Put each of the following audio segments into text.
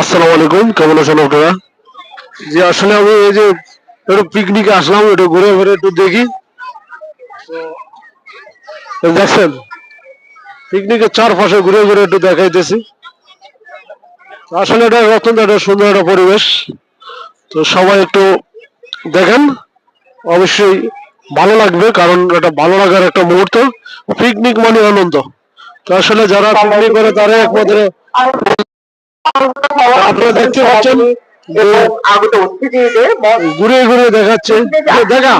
আসসালামু আলাইকুম, কেমন আছেন আপনারা? যে আসলে আমি এই যে একটু পিকনিকে আসলাম, একটু ঘুরে ঘুরে একটু দেখি। তো দেখছেন পিকনিকের চারপাশে ঘুরে ঘুরে একটু দেখাইতেছি। আসলে এটা অত্যন্ত একটা সুন্দর একটা পরিবেশ। তো সবাই একটু দেখেন, অবশ্যই ভালো লাগবে, কারণ এটা ভালো লাগার একটা মুহূর্ত। পিকনিক মানে আনন্দ। তো আসলে যারা পিকনিক করে তারা একমাত্র আপনারা দেখতে পাচ্ছেন যে ঘুরে ঘুরে দেখাচ্ছে, দেখা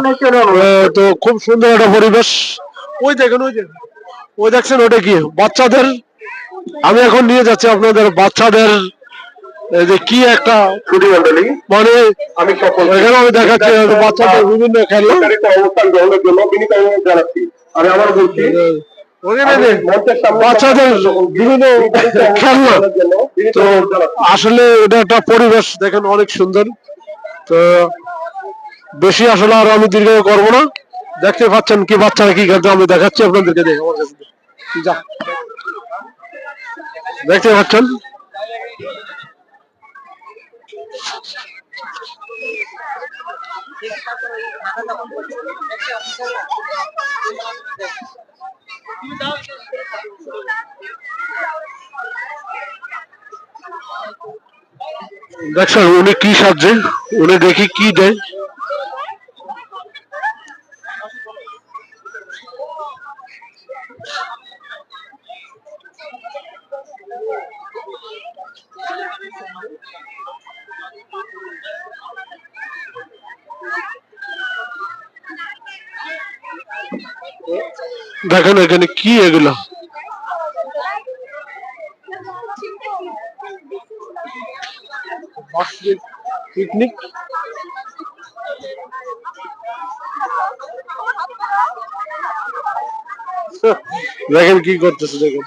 তো খুব সুন্দর একটা পরিবেশ। ওই দেখেন, ওই দেখছেন ওটা কি বাচ্চাদের, আমি এখন নিয়ে যাচ্ছি আপনাদের বাচ্চাদের এই যে কি একটা মানে এখানে আমি দেখাচ্ছি বাচ্চাদের বিভিন্ন খেলা। আমি আবার বলছি বাচ্চাদের বিভিন্ন খেলনা। তো আসলে এটা একটা পরিবেশ দেখেন অনেক সুন্দর। তো বেশি আসলে আর আমি দীর্ঘ করবো না, দেখতে পাচ্ছেন কি বাচ্চারা কি খেলতে, আমি দেখাচ্ছি আপনাদেরকে। দেখে আমার কাছে যা দেখতে পাচ্ছেন। দেখছেন উনি কি সাজছে, উনি দেখি কি দেয়। দেখেন এখানে কি এগুলা, পিকনিক। দেখেন কি করতেছে, দেখেন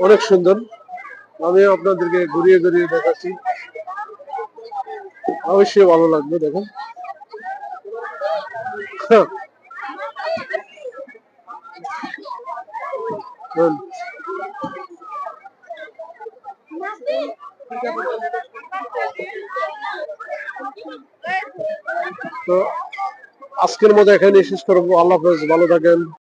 অনেক সুন্দর। আমি আপনাদেরকে ঘুরিয়ে ঘুরিয়ে দেখাচ্ছি, অবশ্যই ভালো লাগবে। দেখেন তো আজকের মতো এখানে শেষ করবো। আল্লাহ হাফেজ, ভালো থাকেন।